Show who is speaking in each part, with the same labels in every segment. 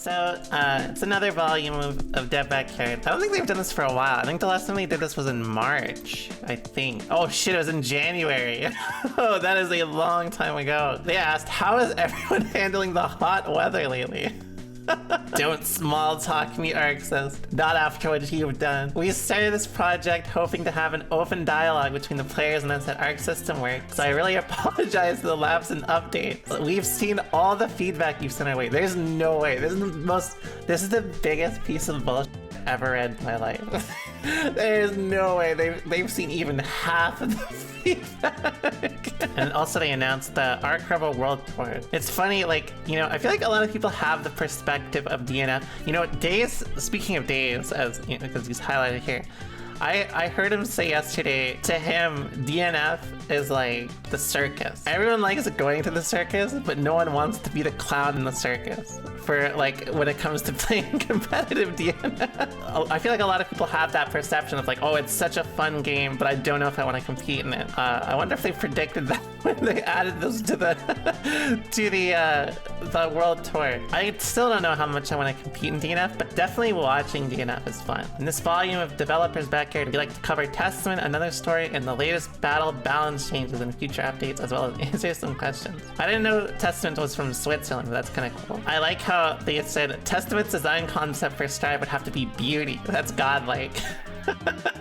Speaker 1: It's another volume of Dead Backyard. I don't think they've done this for a while. I think the last time they did this was in March, I think. Oh shit, it was in January. Oh, that is a long time ago. They asked, how is everyone handling the hot weather lately? Don't small talk me, Arxis. Not after what you've done. We started this project hoping to have an open dialogue between the players and us at Arc System Works, so I really apologize for the lapse in updates. We've seen all the feedback you've sent our way. There's no way. This is the biggest piece of bullshit I've ever read in my life. There's no way they've seen even half of the feedback. And also they announced the Arc Rebel World Tour. It's funny, like, you know, I feel like a lot of people have the perspective of DNF. You know, Days, speaking of Days, as you know, because he's highlighted here, I heard him say yesterday, to him, DNF is like the circus. Everyone likes going to the circus, but no one wants to be the clown in the circus. For like, when it comes to playing competitive DNF. I feel like a lot of people have that perception of like, oh, it's such a fun game, but I don't know if I want to compete in it. I wonder if they predicted that when they added this to the the world tour. I still don't know how much I want to compete in DNF, but definitely watching DNF is fun. In this volume of Developers Backyard, we like to cover Testament, another story, and the latest battle balance changes and future updates, as well as answer some questions. I didn't know Testament was from Switzerland, but that's kind of cool. I like how they said Testament's design concept for Strive would have to be beauty. That's godlike.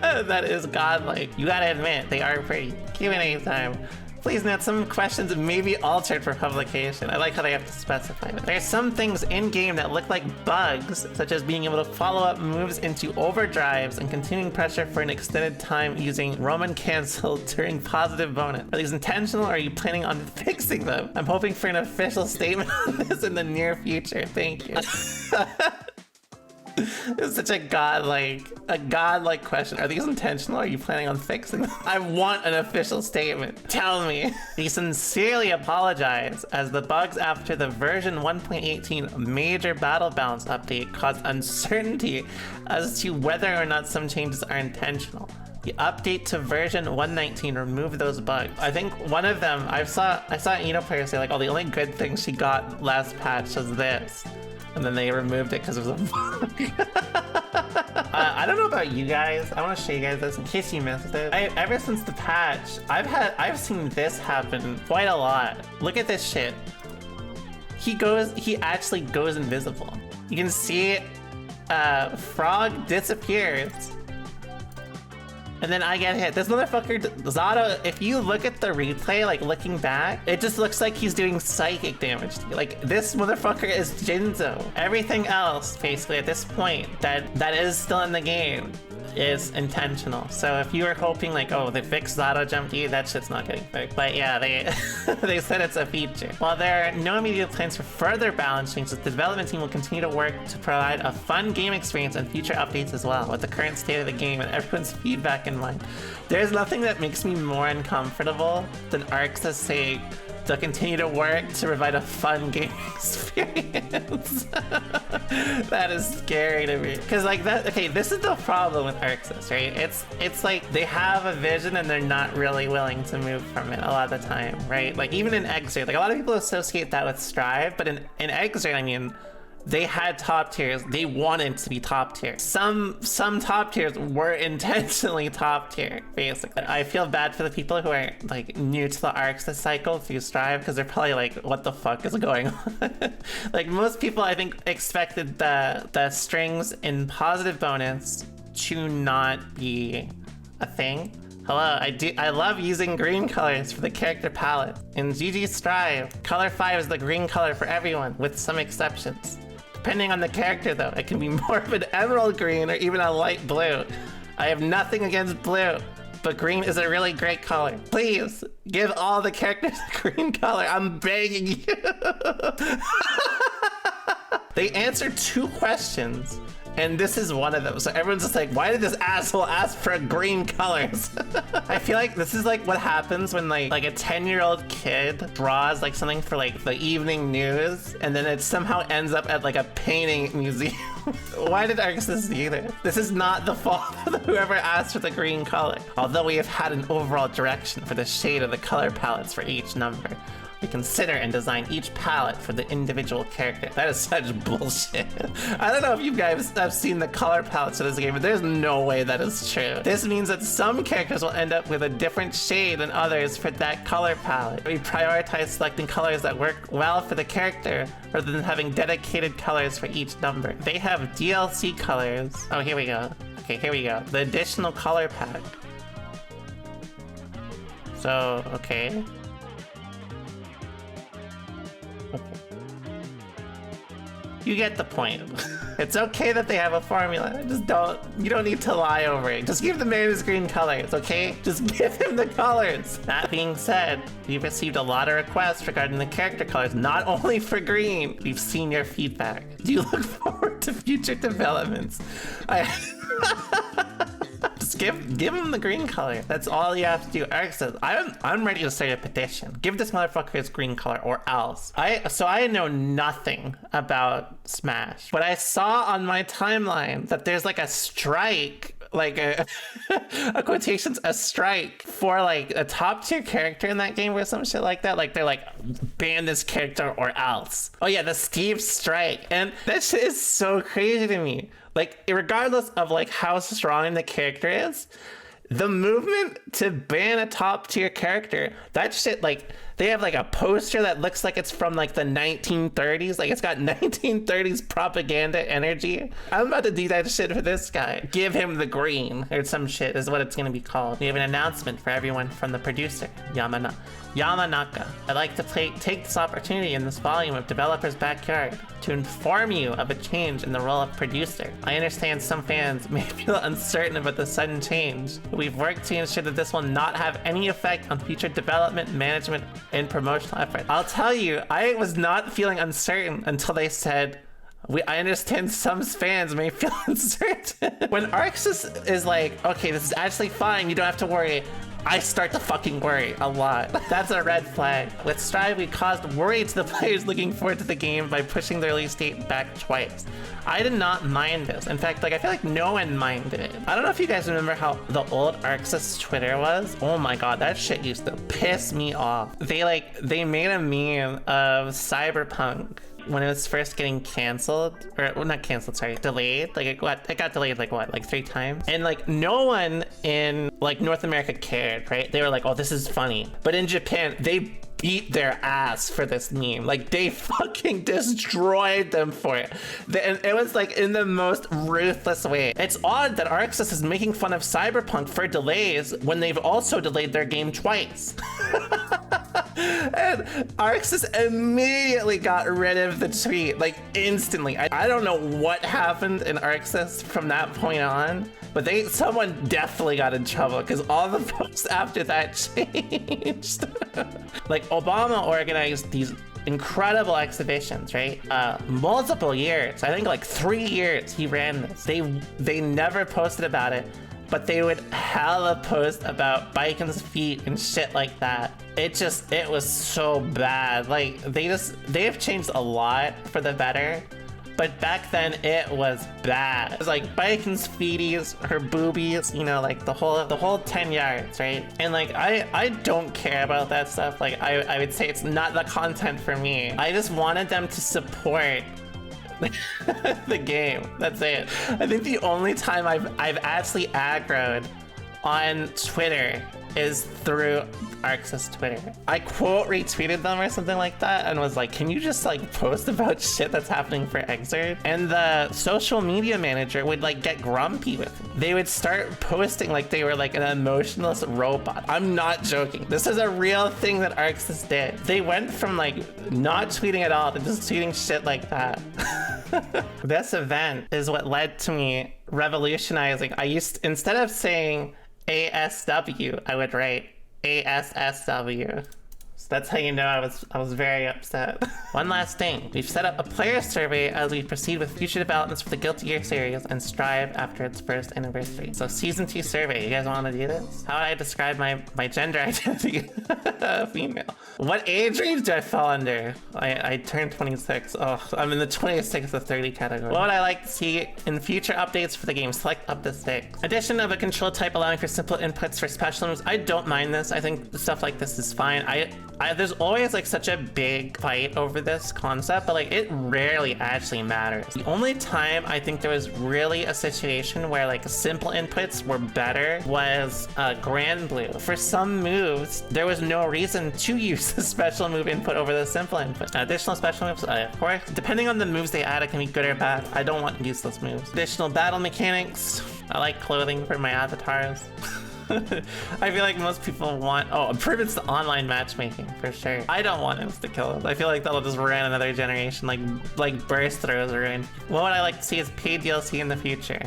Speaker 1: That is godlike. You gotta admit, they are pretty. Q&A time. Please note some questions may be altered for publication. I like how they have to specify it. There are some things in-game that look like bugs, such as being able to follow up moves into overdrives and continuing pressure for an extended time using Roman cancel during positive bonus. Are these intentional, or are you planning on fixing them? I'm hoping for an official statement on this in the near future. Thank you. It's such a godlike question. Are these intentional? Or are you planning on fixing them? I want an official statement. Tell me. We sincerely apologize, as the bugs after the version 1.18 major battle balance update caused uncertainty as to whether or not some changes are intentional. The update to version 1.19 removed those bugs. I think one of them, I saw Eno player say like, oh, the only good thing she got last patch was this. And then they removed it because it was a bug. I don't know about you guys. I want to show you guys this in case you missed it. Ever since the patch, I've seen this happen quite a lot. Look at this shit. He actually goes invisible. You can see Frog disappears. And then I get hit. This motherfucker, Zato, if you look at the replay, like looking back, it just looks like he's doing psychic damage to you. Like, this motherfucker is Jinzo. Everything else, basically, at this point, that is still in the game is intentional. So if you were hoping like, oh, they fixed Zato Jump E, that shit's not getting fixed. But yeah, they said it's a feature. While there are no immediate plans for further balance changes, the development team will continue to work to provide a fun game experience and future updates as well, with the current state of the game and everyone's feedback in mind. There's nothing that makes me more uncomfortable than Arxis saying they'll continue to work to provide a fun game experience. That is scary to me. Cause like that, okay, this is the problem with Arxis, right? It's like they have a vision and they're not really willing to move from it a lot of the time, right? Like even in Exert, like a lot of people associate that with Strive, but in Exert, I mean, they had top tiers. They wanted to be top tier. Some top tiers were intentionally top tier, basically. I feel bad for the people who are like new to the Arxis cycle through Strive, because they're probably like, what the fuck is going on? Like most people, I think, expected the strings in positive bonus to not be a thing. Hello, I love using green colors for the character palette. In GG Strive, color 5 is the green color for everyone, with some exceptions. Depending on the character though, it can be more of an emerald green or even a light blue. I have nothing against blue, but green is a really great color. Please, give all the characters a green color, I'm begging you. They answered 2 questions, and this is one of them. So everyone's just like, why did this asshole ask for green colors? I feel like this is like what happens when like a 10-year-old kid draws like something for like the evening news, and then it somehow ends up at like a painting museum. Why did Arxis do this? This is not the fault of whoever asked for the green color. Although we have had an overall direction for the shade of the color palettes for each number. Reconsider and design each palette for the individual character. That is such bullshit. I don't know if you guys have seen the color palettes of this game, but there's no way that is true. This means that some characters will end up with a different shade than others for that color palette. We prioritize selecting colors that work well for the character rather than having dedicated colors for each number. They have DLC colors. Oh, here we go. Okay, here we go. The additional color pack. So, okay. You get the point. It's okay that they have a formula. You don't need to lie over it. Just give the man his green colors, okay? Just give him the colors. That being said, we've received a lot of requests regarding the character colors, not only for green. We've seen your feedback. Do you look forward to future developments? Just give him the green color. That's all you have to do. Eric says, I'm ready to start a petition. Give this motherfucker his green color or else. So I know nothing about Smash, but I saw on my timeline that there's like a strike, like a quotations, a strike for like a top tier character in that game or some shit like that. Like they're like, ban this character or else. Oh yeah, the Steve strike. And that shit is so crazy to me. Like, regardless of like how strong the character is, the movement to ban a top tier character, that shit, like, they have like a poster that looks like it's from like the 1930s. Like, it's got 1930s propaganda energy. I'm about to do that shit for this guy. Give him the green or some shit is what it's gonna be called. We have an announcement for everyone from the producer, Yamanaka. I'd like to take this opportunity in this volume of Developer's Backyard to inform you of a change in the role of producer. I understand some fans may feel uncertain about the sudden change, but we've worked to ensure that this will not have any effect on future development, management, and promotional efforts. I'll tell you, I was not feeling uncertain until they said, I understand some fans may feel uncertain. When Arxis is like, okay, this is actually fine, you don't have to worry, I start to fucking worry a lot. That's a red flag. With Strive, we caused worry to the players looking forward to the game by pushing the release date back twice. I did not mind this. In fact, like, I feel like no one minded it. I don't know if you guys remember how the old Arxis Twitter was. Oh my god, that shit used to piss me off. They made a meme of Cyberpunk when it was first getting canceled, or well, not canceled, sorry, delayed. Like it got delayed like what, like 3 times? And like no one in like North America cared, right? They were like, oh, this is funny. But in Japan, they beat their ass for this meme. Like they fucking destroyed them for it. And it was like in the most ruthless way. It's odd that Arxis is making fun of Cyberpunk for delays when they've also delayed their game twice. And Arxis immediately got rid of the tweet, like instantly. I don't know what happened in Arxis from that point on, but someone definitely got in trouble because all the posts after that changed. Like Obama organized these incredible exhibitions, right? Multiple years, I think like 3 years he ran this. They never posted about it, but they would hella post about Biken's feet and shit like that. It was so bad. Like they have changed a lot for the better, but back then it was bad. It was like Biken's feeties, her boobies, you know, like the whole 10 yards, right? And like I don't care about that stuff. Like I would say it's not the content for me. I just wanted them to support the game. That's it. I think the only time I've actually aggroed on Twitter is through Arxis Twitter. I quote retweeted them or something like that and was like, can you just like post about shit that's happening for Xrd? And the social media manager would like get grumpy with me. They would start posting like they were like an emotionless robot. I'm not joking. This is a real thing that Arxis did. They went from like not tweeting at all to just tweeting shit like that. This event is what led to me revolutionizing. Instead of saying ASW, I would write ASSW. So that's how you know I was very upset. One last thing, we've set up a player survey as we proceed with future developments for the Guilty Gear series and Strive after its first anniversary. So Season 2 survey, you guys want to do this? How would I describe my gender identity? Female. What age range do I fall under? I turned 26. Oh, I'm in the 26 to 30 category. What would I like to see in future updates for the game? Select up to 6. Addition of a control type allowing for simple inputs for special moves. I don't mind this. I think stuff like this is fine. There's always like such a big fight over this concept, but like it rarely actually matters. The only time I think there was really a situation where like simple inputs were better was Grand Blue. For some moves, there was no reason to use the special move input over the simple input. Additional special moves, of course, depending on the moves they add, it can be good or bad. I don't want useless moves. Additional battle mechanics. I like clothing for my avatars. I feel like most people want improvements to online matchmaking for sure. I don't want insta kills. I feel like that'll just ruin another generation, like burst throws ruin. What would I like to see is paid DLC in the future.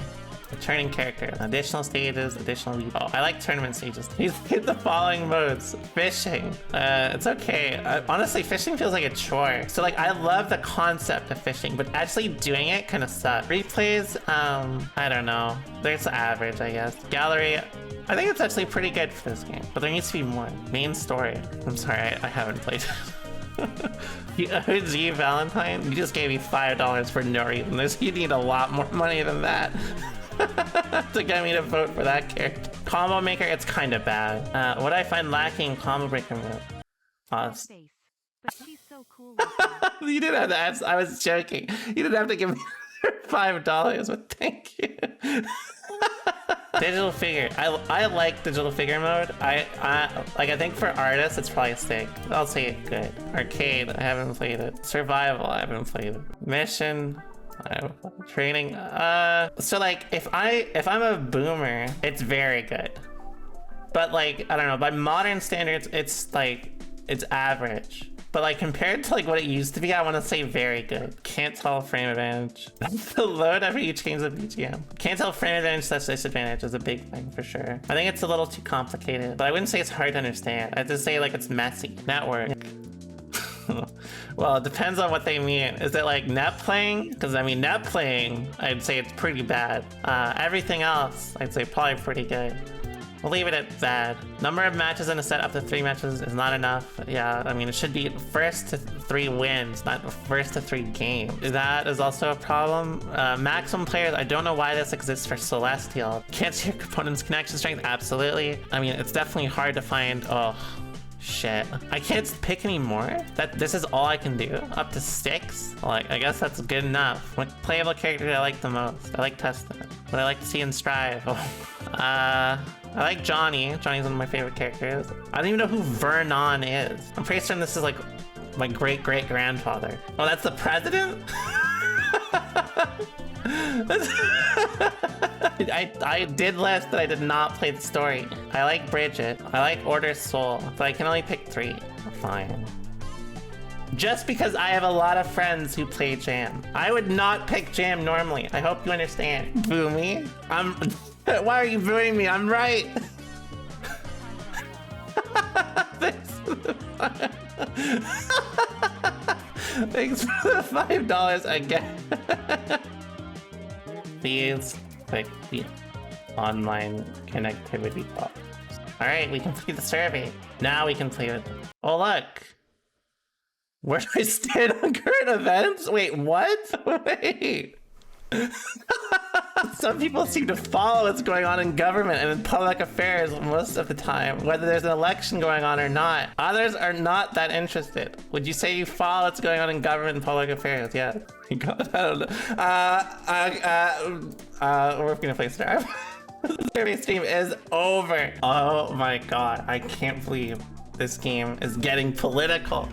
Speaker 1: Returning character, additional stages, additional lead. I like tournament stages. He's hit the following modes. Fishing. It's okay. Honestly, fishing feels like a chore. So like, I love the concept of fishing, but actually doing it kind of sucks. Replays, I don't know. There's average, I guess. Gallery, I think it's actually pretty good for this game, but there needs to be more. Main story. I'm sorry, I haven't played it. OG Valentine, you just gave me $5 for no reason. You need a lot more money than that. To get me to vote for that character. Combo Maker, it's kind of bad. What I find lacking in Combo Breaker mode. But she's so cool. You didn't have to ask, I was joking. You didn't have to give me $5, but thank you. Digital figure. I like digital figure mode. I think for artists it's probably sick. I'll say it good. Arcade, I haven't played it. Survival, I haven't played it. Mission, training. So like if I'm a boomer, it's very good. But like, I don't know, by modern standards, it's average. But like compared to like what it used to be, I want to say very good. Can't tell frame advantage. The load after you change the BGM. Can't tell frame advantage / disadvantage is a big thing for sure. I think it's a little too complicated, but I wouldn't say it's hard to understand. I'd just say like it's messy. Network. Well, it depends on what they mean. Is it like net playing? Because I mean, net playing, I'd say it's pretty bad. Everything else, I'd say probably pretty good. We'll leave it at bad. Number of matches in a set up to 3 matches is not enough. Yeah, I mean, it should be first to 3 wins, not first to 3 games. That is also a problem. Maximum players, I don't know why this exists for Celestial. Can't see your component's connection strength? Absolutely. I mean, it's definitely hard to find. Oh, shit. I can't pick any more? This is all I can do? Up to 6? Like, I guess that's good enough. What playable character do I like the most? I like Testament. What I like to see in Strive? I like Johnny. Johnny's one of my favorite characters. I don't even know who Vernon is. I'm pretty certain this is like my great-great-grandfather. Oh, that's the president? I did list, but I did not play the story. I like Bridget. I like Order Soul, but I can only pick 3. Fine. Just because I have a lot of friends who play Jam. I would not pick Jam normally. I hope you understand. Boo me? Why are you booing me? I'm right. Thanks for the $5 again. Please click the online connectivity box. All right, we complete the survey. Now we can play with them. Oh, look. Where do I stand on current events? Wait, what? Wait. Some people seem to follow what's going on in government and in public affairs most of the time, whether there's an election going on or not. Others are not that interested. Would you say you follow what's going on in government and public affairs? Yeah. God, I don't know. We're gonna play Strive. The survey stream is over. Oh my god, I can't believe this game is getting political.